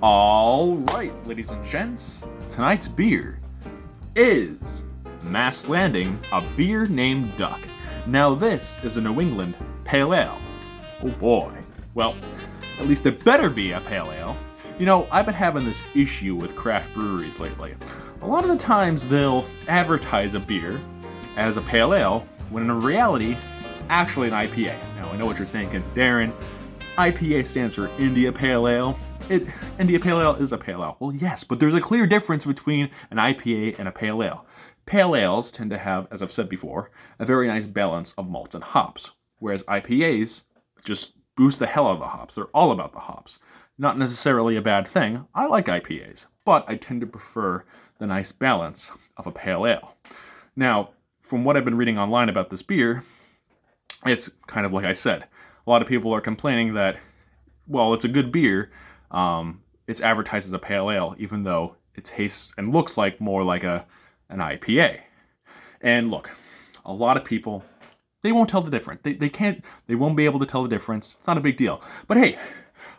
All right, ladies and gents, tonight's beer is Mast a beer named Duck. Now this is a New England Pale Ale. Oh boy. Well, at least it better be a Pale Ale. You know, I've been having this issue with craft breweries lately. A lot of the times they'll advertise a beer as a Pale Ale, when in reality, it's actually an IPA. Now, I know what you're thinking, Darren. IPA stands for India Pale Ale. India Pale Ale is a Pale Ale. Well, yes, but there's a clear difference between an IPA and a Pale Ale. Pale Ales tend to have, as I've said before, a very nice balance of malts and hops, whereas IPAs just boost the hell out of the hops. They're all about the hops. Not necessarily a bad thing. I like IPAs, but I tend to prefer the nice balance of a Pale Ale. Now, from what I've been reading online about this beer, it's kind of like I said. A lot of people are complaining that, well, it's a good beer, it's advertised as a Pale Ale, even though it tastes and looks like more like an IPA. And look, a lot of people, they won't tell the difference. They won't be able to tell the difference. It's not a big deal. But hey,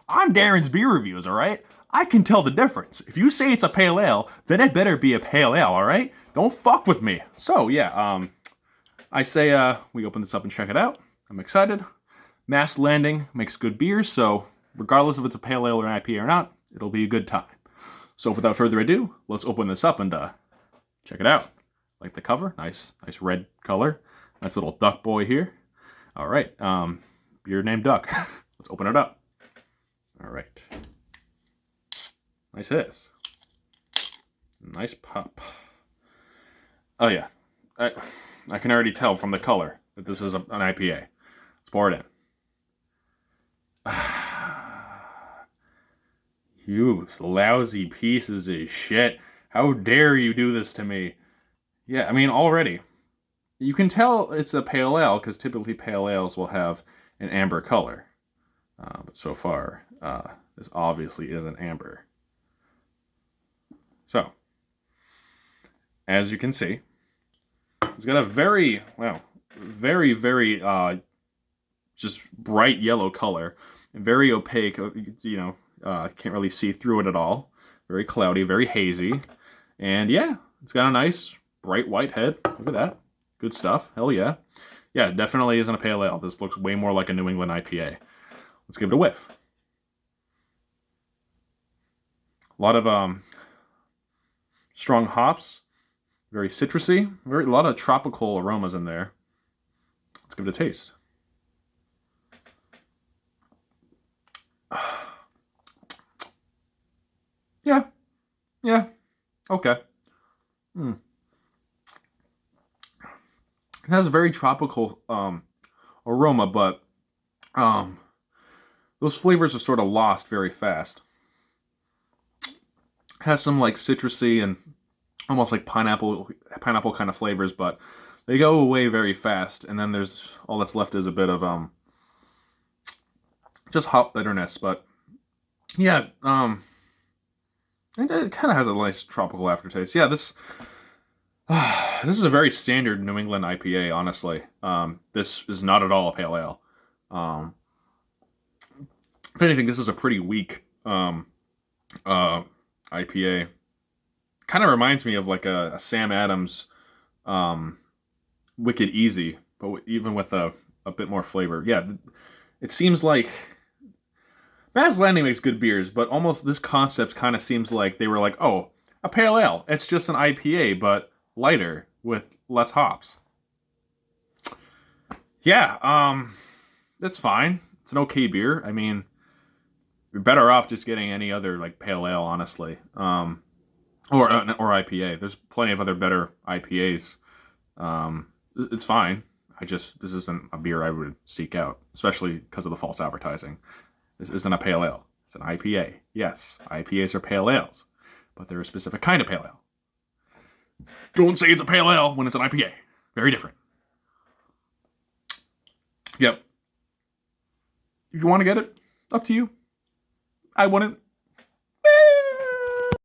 I'm Darren's Beer Reviews, all right? I can tell the difference. If you say it's a Pale Ale, then it better be a Pale Ale, all right? Don't fuck with me. So yeah, I say we open this up and check it out. I'm excited. Mast Landing makes good beers, so regardless if it's a Pale Ale or an IPA or not, it'll be a good time. So without further ado, let's open this up and check it out. Like the cover, nice red color. Nice little duck boy here. All right, beer named Duck. Let's open it up. All right. Nice hiss. Nice pop. Oh yeah, I can already tell from the color that this is an IPA. Let's pour it in. You lousy pieces of shit. How dare you do this to me? Yeah, I mean, already. You can tell it's a Pale Ale, because typically Pale Ales will have an amber color. But so far, this obviously isn't amber. So, as you can see, it's got a very just bright yellow color. Very opaque, you know, can't really see through it at all. Very cloudy, very hazy. And yeah, it's got a nice bright white head. Look at that. Good stuff. Hell yeah. Yeah, it definitely isn't a Pale Ale. This looks way more like a New England IPA. Let's give it a whiff. A lot of strong hops. Very citrusy. A lot of tropical aromas in there. Let's give it a taste. Yeah, okay. It has a very tropical aroma, but those flavors are sort of lost very fast. It has some like citrusy and almost like pineapple kind of flavors, but they go away very fast, and then there's all that's left is a bit of just hop bitterness, but yeah, it kind of has a nice tropical aftertaste. Yeah, this is a very standard New England IPA, honestly. This is not at all a Pale Ale. If anything, this is a pretty weak IPA. Kind of reminds me of like a Sam Adams Wicked Easy, but even with a bit more flavor. Yeah, it seems like Mast Landing makes good beers, but almost this concept kind of seems like they were like, oh, a Pale Ale. It's just an IPA, but lighter with less hops. Yeah, that's fine. It's an okay beer. I mean, you're better off just getting any other like Pale Ale, honestly, or IPA. There's plenty of other better IPAs. It's fine. This isn't a beer I would seek out, especially because of the false advertising. This isn't a Pale Ale. It's an IPA. Yes, IPAs are Pale Ales, but they're a specific kind of Pale Ale. Don't say it's a Pale Ale when it's an IPA. Very different. Yep. If you want to get it, up to you. I wouldn't.